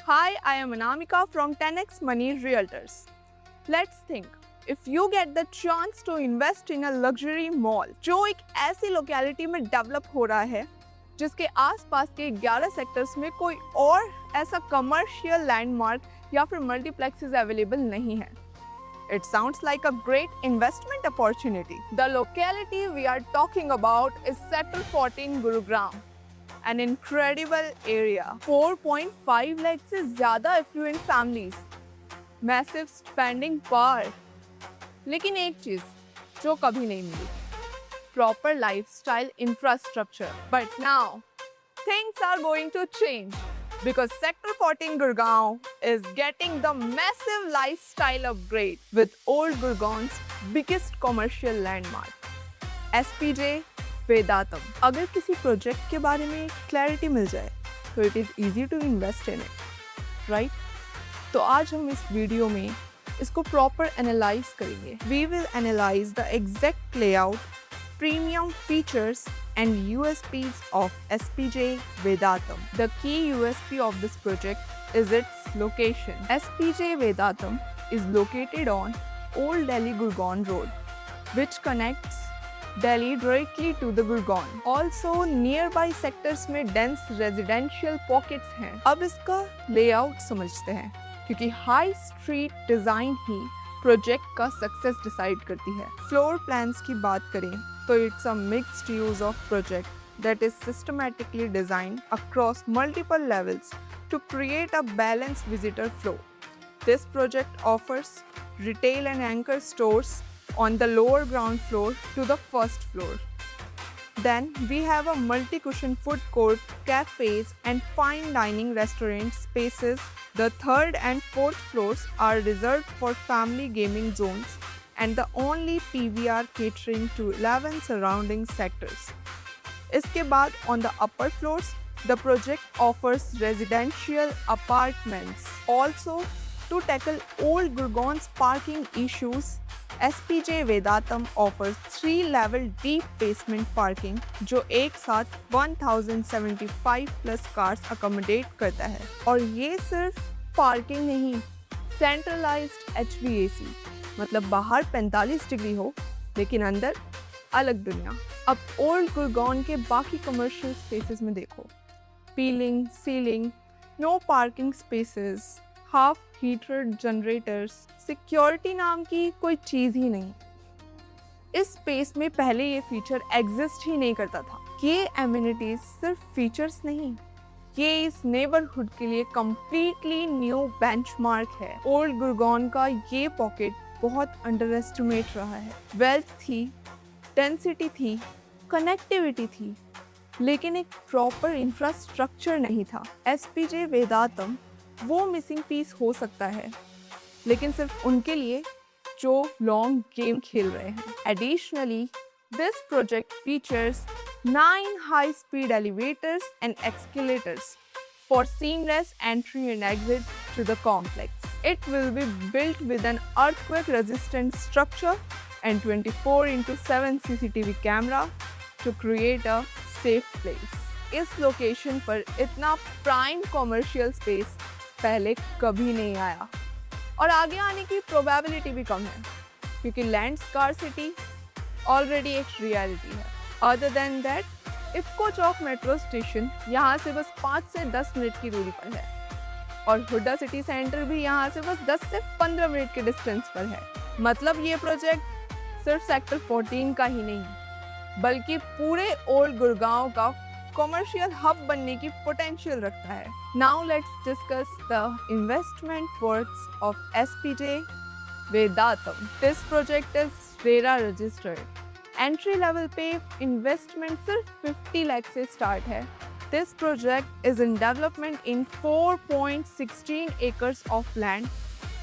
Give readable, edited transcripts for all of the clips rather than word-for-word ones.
Hi, I am Anamika from 10x Money Realtors. Let's think, if you get the chance to invest in a luxury mall जो एक ऐसी locality में develop हो रहा है जिसके आसपास के 11 सेक्टर्स में कोई और ऐसा कमर्शियल लैंडमार्क या फिर मल्टीप्लेक्सेस अवेलेबल नहीं है. It sounds like a great investment opportunity. The locality we are talking about is Sector 14 Gurugram, an incredible area. 4.5 lakh से ज़्यादा affluent families, massive spending power. लेकिन एक चीज़ जो कभी नहीं मिली, proper lifestyle infrastructure. But now, things are going to change. Because Sector 14 Gurgaon is getting the massive lifestyle upgrade with Old Gurgaon's biggest commercial landmark, SPJ Vedatam. अगर किसी project के बारे में क्लैरिटी मिल जाए तो it is easy to invest in it, right? तो आज हम इस वीडियो में इसको प्रॉपर एनालाइज करेंगे. We will analyse the exact layout, premium features and USPs of SPJ Vedatam. The key USP of this project is its location. SPJ Vedatam is located on Old Delhi Gurgaon Road, which connects Delhi directly to the Gurgaon. Also, nearby sectors में dense residential pockets हैं. अब इसका layout समझते हैं, क्योंकि high street design ही project का success decide करती है. फ्लोर प्लान्स की बात करें तो it's a mixed use of project that is systematically designed across multiple levels to create a balanced visitor flow. This project offers retail and anchor stores on the lower ground floor to the first floor. Then we have a multi-cushion food court, cafes and fine dining restaurant spaces. The third and fourth floors are reserved for family gaming zones and the only PVR catering to 11 surrounding sectors. इसके बाद on the upper floors, the project offers residential apartments. Also, to tackle old Gurgaon's parking issues, SPJ Vedatam offers 3-level deep basement parking जो एक साथ 1075 plus cars accommodate करता है. और ये सिर्फ पार्किंग नहीं, सेंट्रलाइज्ड HVAC, मतलब बाहर 45 डिग्री हो लेकिन अंदर अलग दुनिया. अब ओल्ड गुरगांव के बाकी कमर्शियल स्पेसेस में देखो, peeling, ceiling, no parking spaces, half heated generators, security नाम की कोई चीज़ ही नहीं. इस स्पेस में पहले ये फीचर एग्जिस्ट ही नहीं करता था. ये एमिनिटीज सिर्फ फीचर्स नहीं, ये इस नेबरहुड के लिए कंप्लीटली न्यू बेंचमार्क है. ओल्ड गुरगांव का ये पॉकेट बहुत अंडर एस्टिमेट रहा है. वेल्थ थी, डेंसिटी थी, कनेक्टिविटी थी, लेकिन एक प्रॉपर इंफ्रास्ट्रक्चर नहीं था. SPJ वेदातम वो मिसिंग पीस हो सकता है, लेकिन सिर्फ उनके लिए जो लॉन्ग गेम खेल रहे हैं. Additionally, this project features 9 high-speed elevators and escalators for seamless entry and exit to the complex. It will be built with an earthquake-resistant structure and 24/7 CCTV camera to create a safe place. इस location पर इतना prime commercial space पहले कभी नहीं आया और आगे आने की प्रोबेबिलिटी भी कम है, क्योंकि लैंड स्कार्सिटी ऑलरेडी एक रियलिटी है. Other than that, IFFCO Chowk metro station यहाँ से बस 5 से 10 मिनट की दूरी पर है और हुड्डा सिटी सेंटर भी यहाँ से बस 10 से 15 मिनट के डिस्टेंस पर है. मतलब ये प्रोजेक्ट सिर्फ सेक्टर 14 का ही नहीं, बल्कि पूरे ओल्ड गुरगांव का कॉमर्शियल हब बनने की पोटेंशियल रखता है. Now let's discuss the investment worths of SPJ Vedatam. This project is RERA registered. Entry level पे इन्वेस्टमेंट सिर्फ 50 लाख से स्टार्ट है. This project is in development in 4.16 acres of land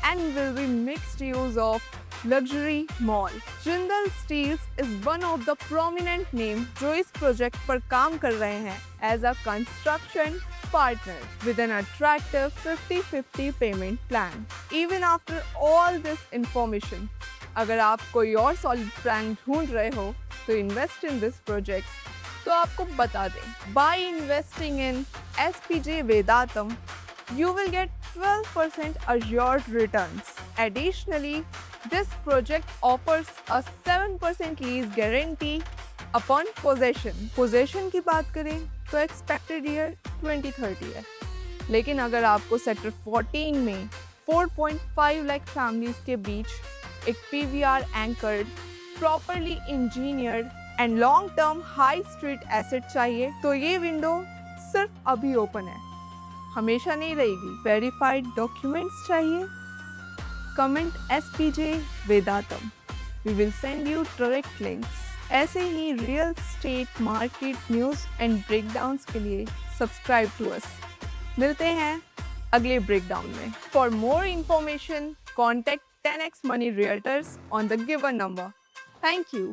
and will be mixed use of luxury mall. Jindal Steels is one of the prominent name जो इस project पर काम कर रहे हैं as a construction partner with an attractive 50-50 payment plan. Even after all this information, अगर आप कोई और solid plan ढूंढ रहे हो तो invest in this project तो आपको बता दें, by investing in SPJ Vedatam, you will get 12% assured returns. Additionally, this project offers a 7% lease guarantee upon possession. Possession की बात करें तो expected year 2030 है, लेकिन अगर आपको सेक्टर 14 में 4.5 लाख फैमिलीज के बीच एक PVR anchored, properly engineered and long term high street asset चाहिए तो ये विंडो सिर्फ अभी ओपन है, हमेशा नहीं रहेगी। वेरीफाइड डॉक्यूमेंट्स चाहिए, comment SPJ Vedantam, we will send you direct links. ऐसे ही real estate market news and breakdowns के लिए सब्सक्राइब टू अस। मिलते हैं अगले ब्रेकडाउन में। For more information contact 10x Money Realtors on the given number. Thank you.